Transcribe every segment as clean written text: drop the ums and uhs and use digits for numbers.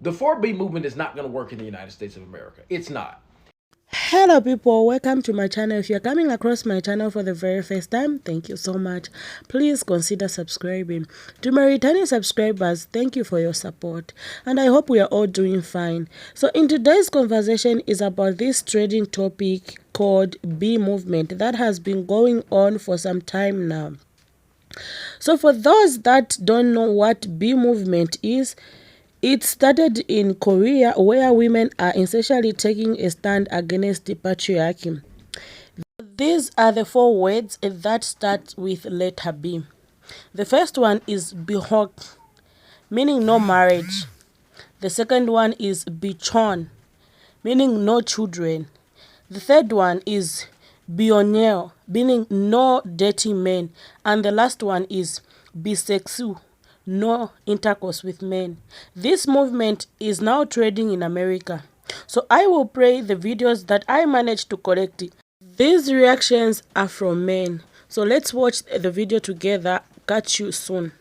The 4B movement is not going to work in the United States of America. It's not. Hello people, welcome to my channel. If you're coming across my channel for the very first time, thank you so much. Please consider subscribing. To my returning subscribers, thank you for your support and I hope we are all doing fine. So in today's conversation is about this trending topic called B movement that has been going on for some time now. So for those that don't know what B movement is, it started in Korea where women are essentially taking a stand against the patriarchy. These are the four words that start with letter B. The first one is bihok, meaning no marriage. The second one is bichon, meaning no children. The third one is bionel, meaning no dating men. And the last one is bisexual, no intercourse with men. This movement is now trending in America. So I will play the videos that I managed to collect. These reactions are from men. So let's watch the video together. Catch you soon.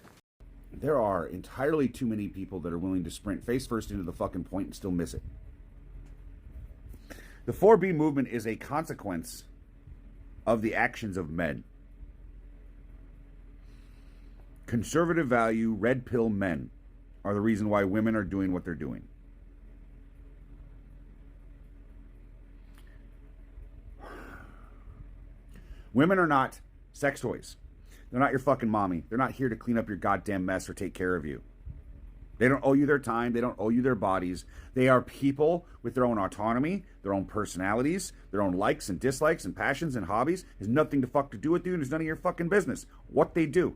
There are entirely too many people that are willing to sprint face first into the fucking point and still miss it. The 4B movement is a consequence of the actions of men. Conservative value, red pill men are the reason why women are doing what they're doing. Women are not sex toys. They're not your fucking mommy. They're not here to clean up your goddamn mess or take care of you. They don't owe you their time. They don't owe you their bodies. They are people with their own autonomy, their own personalities, their own likes and dislikes and passions and hobbies. It has nothing to fuck to do with you, and it's none of your fucking business what they do.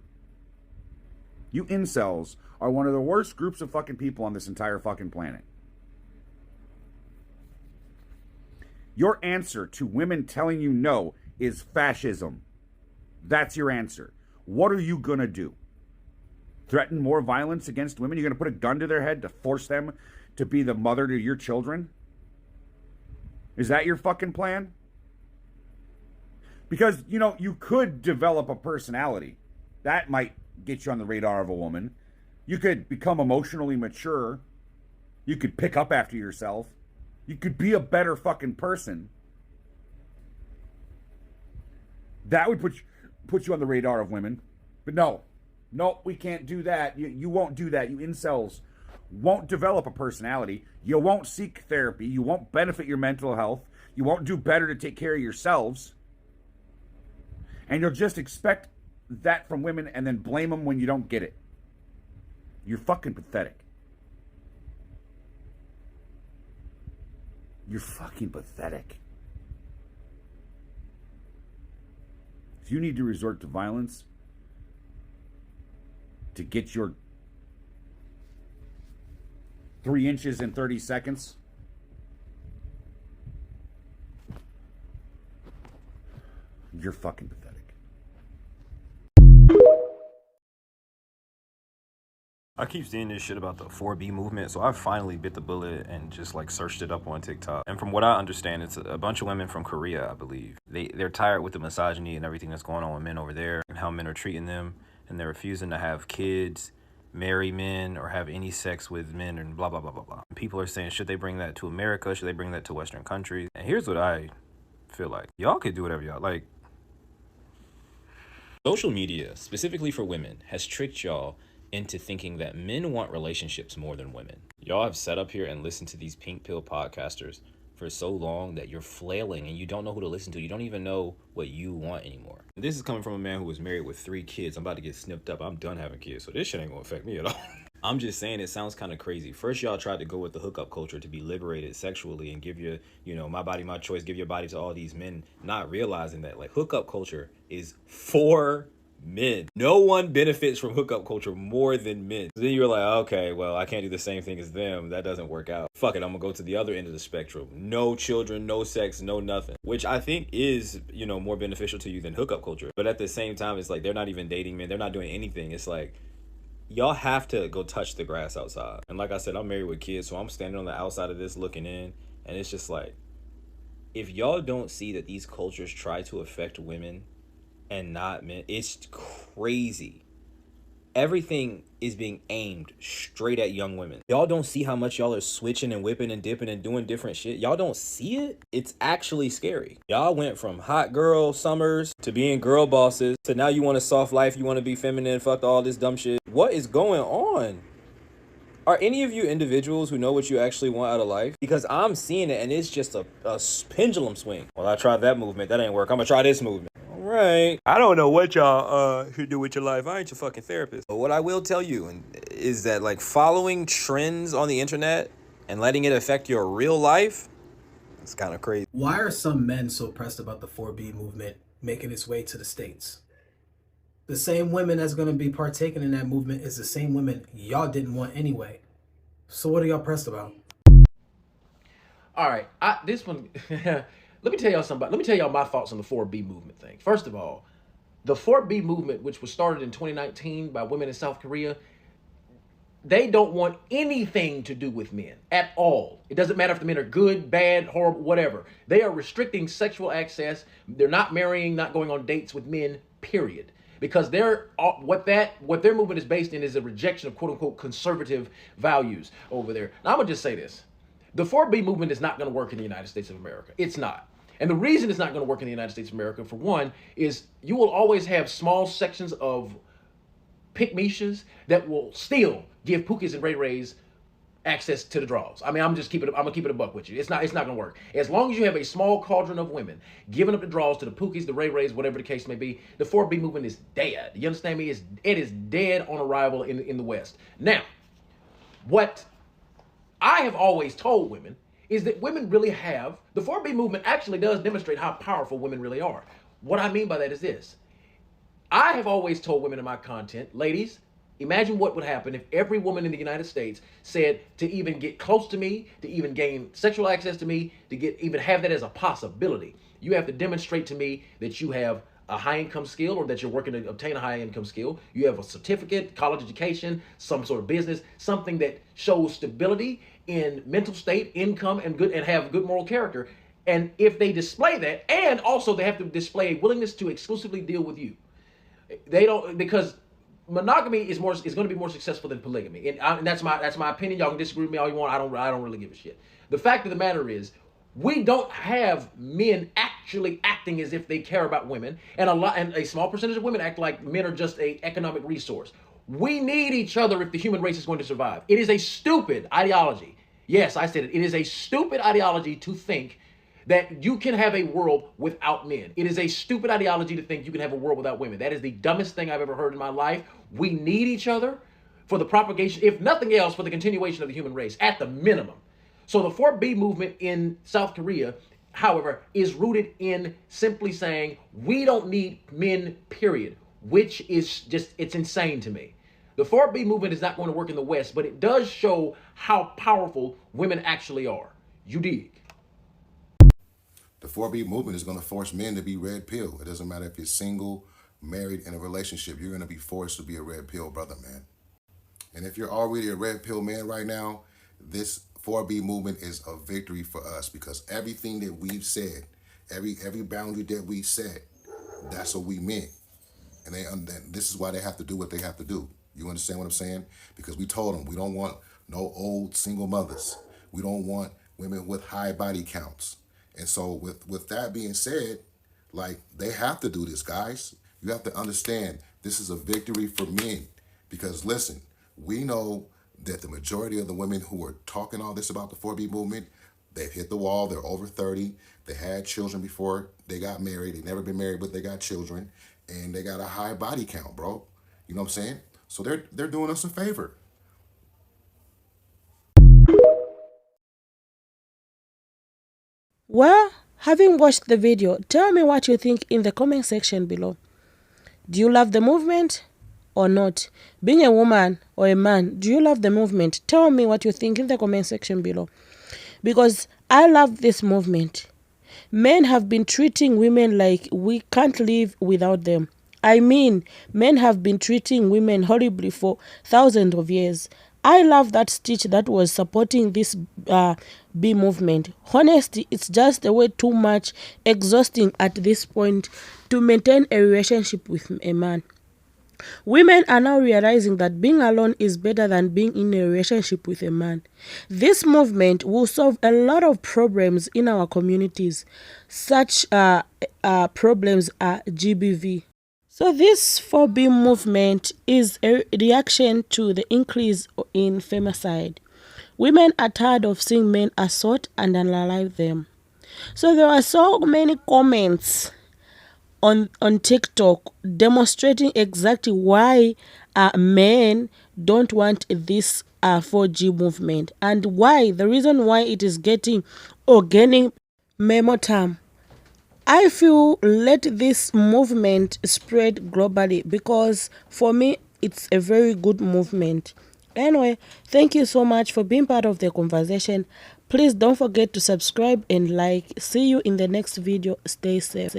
You incels are one of the worst groups of fucking people on this entire fucking planet. Your answer to women telling you no is fascism. That's your answer. What are you gonna do? Threaten more violence against women? You're going to put a gun to their head to force them to be the mother to your children? Is that your fucking plan? Because, you know, you could develop a personality. That might get you on the radar of a woman. You could become emotionally mature. You could pick up after yourself. You could be a better fucking person. That would put you on the radar of women. But no. Nope, we can't do that. You won't do that. You incels won't develop a personality. You won't seek therapy. You won't benefit your mental health. You won't do better to take care of yourselves. And you'll just expect that from women and then blame them when you don't get it. You're fucking pathetic. You're fucking pathetic. If you need to resort to violence to get your 3 inches in 30 seconds, you're fucking pathetic. I keep seeing this shit about the 4B movement, so I finally bit the bullet and just like searched it up on TikTok. And from what I understand, it's a bunch of women from Korea, I believe. They're tired with the misogyny and everything that's going on with men over there and how men are treating them. And they're refusing to have kids, marry men, or have any sex with men, and blah, blah, blah, blah, blah. People are saying, should they bring that to America? Should they bring that to Western countries? And here's what I feel like. Y'all could do whatever y'all like. Social media, specifically for women, has tricked y'all into thinking that men want relationships more than women. Y'all have sat up here and listened to these pink pill podcasters for so long that you're flailing and you don't know who to listen to. You don't even know what you want anymore. This is coming from a man who was married with 3 kids. I'm about to get snipped up. I'm done having kids, so this shit ain't gonna affect me at all. I'm just saying it sounds kind of crazy. First, y'all tried to go with the hookup culture to be liberated sexually and give your, my body, my choice, give your body to all these men, not realizing that like hookup culture is for men. No one benefits from hookup culture more than men. So then you're like, okay, well, I can't do the same thing as them. That doesn't work out. Fuck it, I'm gonna go to the other end of the spectrum. No children, no sex, no nothing. Which I think is, more beneficial to you than hookup culture. But at the same time, it's like they're not even dating men. They're not doing anything. It's like, y'all have to go touch the grass outside. And like I said, I'm married with kids, so I'm standing on the outside of this looking in. And it's just like, if y'all don't see that these cultures try to affect women and not men, it's crazy. everything is being aimed straight at young women. Y'all don't see how much y'all are switching and whipping and dipping and doing different shit. Y'all don't see it. It's actually scary. Y'all went from hot girl summers to being girl bosses to now you want a soft life, you want to be feminine, fuck all this dumb shit. What is going on? Are any of you individuals who know what you actually want out of life? Because I'm seeing it and it's just a pendulum swing. Well, I tried that movement. That ain't work. I'm gonna try this movement. Right. I don't know what y'all should do with your life. I ain't your fucking therapist. But what I will tell you is that like following trends on the internet and letting it affect your real life, it's kind of crazy. Why are some men so pressed about the 4B movement making its way to the States? The same women that's going to be partaking in that movement is the same women y'all didn't want anyway. So what are y'all pressed about? All right, this one. Let me tell y'all something. Let me tell y'all my thoughts on the 4B movement thing. First of all, the 4B movement, which was started in 2019 by women in South Korea, they don't want anything to do with men at all. It doesn't matter if the men are good, bad, horrible, whatever. They are restricting sexual access. They're not marrying, not going on dates with men, period. Because what their movement is based in is a rejection of quote unquote conservative values over there. Now I'm gonna just say this. The 4B movement is not going to work in the United States of America. It's not. And the reason it's not going to work in the United States of America, for one, is you will always have small sections of pick-meshas that will still give Pookies and Ray Rays access to the draws. I mean, I'm gonna keep it a buck with you. It's not gonna work. As long as you have a small cauldron of women giving up the draws to the Pookies, the Ray Rays, whatever the case may be, the 4B movement is dead. You understand me? It is dead on arrival in the West. Now, what I have always told women is that women really have, the 4B movement actually does demonstrate how powerful women really are. What I mean by that is this. I have always told women in my content, ladies, imagine what would happen if every woman in the United States said to even get close to me, to even gain sexual access to me, to even have that as a possibility. You have to demonstrate to me that you have a high income skill or that you're working to obtain a high income skill. You have a certificate, college education, some sort of business, something that shows stability in mental state, income, and have good moral character. And if they display that, and also they have to display a willingness to exclusively deal with you. They don't, because monogamy is going to be more successful than polygamy, and that's my opinion. Y'all can disagree with me all you want. I don't really give a shit. The fact of the matter is, we don't have men actually acting as if they care about women, and a small percentage of women act like men are just an economic resource. We need each other if the human race is going to survive. It is a stupid ideology. Yes, I said it. It is a stupid ideology to think that you can have a world without men. It is a stupid ideology to think you can have a world without women. That is the dumbest thing I've ever heard in my life. We need each other for the propagation, if nothing else, for the continuation of the human race, at the minimum. So the 4B movement in South Korea, however, is rooted in simply saying, we don't need men, period, which is just, it's insane to me. The 4B movement is not going to work in the West, but it does show how powerful women actually are. You dig? The 4B movement is going to force men to be red pill. It doesn't matter if you're single, married, in a relationship. You're going to be forced to be a red pill brother, man. And if you're already a red pill man right now, this 4B movement is a victory for us, because everything that we've said, every boundary that we set, that's what we meant. And this is why they have to do what they have to do. You understand what I'm saying? Because we told them we don't want no old single mothers. We don't want women with high body counts. And so with that being said, like, they have to do this, guys. You have to understand this is a victory for men. Because listen, we know that the majority of the women who are talking all this about the 4B movement, they've hit the wall, they're over 30, they had children before they got married, they've never been married, but they got children, and they got a high body count, bro. You know what I'm saying? So they're doing us a favor. Well, having watched the video, tell me what you think in the comment section below. Do you love the movement or not? Being a woman or a man, do you love the movement? Tell me what you think in the comment section below. Because I love this movement. Men have been treating women like we can't live without them. I mean, men have been treating women horribly for thousands of years. I love that stitch that was supporting this B movement. Honestly, it's just a way too much exhausting at this point to maintain a relationship with a man. Women are now realizing that being alone is better than being in a relationship with a man. This movement will solve a lot of problems in our communities. Such problems are GBV. So this 4B movement is a reaction to the increase in femicide. Women are tired of seeing men assault and unalive them. So there are so many comments on TikTok demonstrating exactly why men don't want this 4G movement, and why the reason why it is getting or gaining momentum. I feel let this movement spread globally, because for me it's a very good movement. Anyway, thank you so much for being part of the conversation. Please don't forget to subscribe and like. See you in the next video. Stay safe.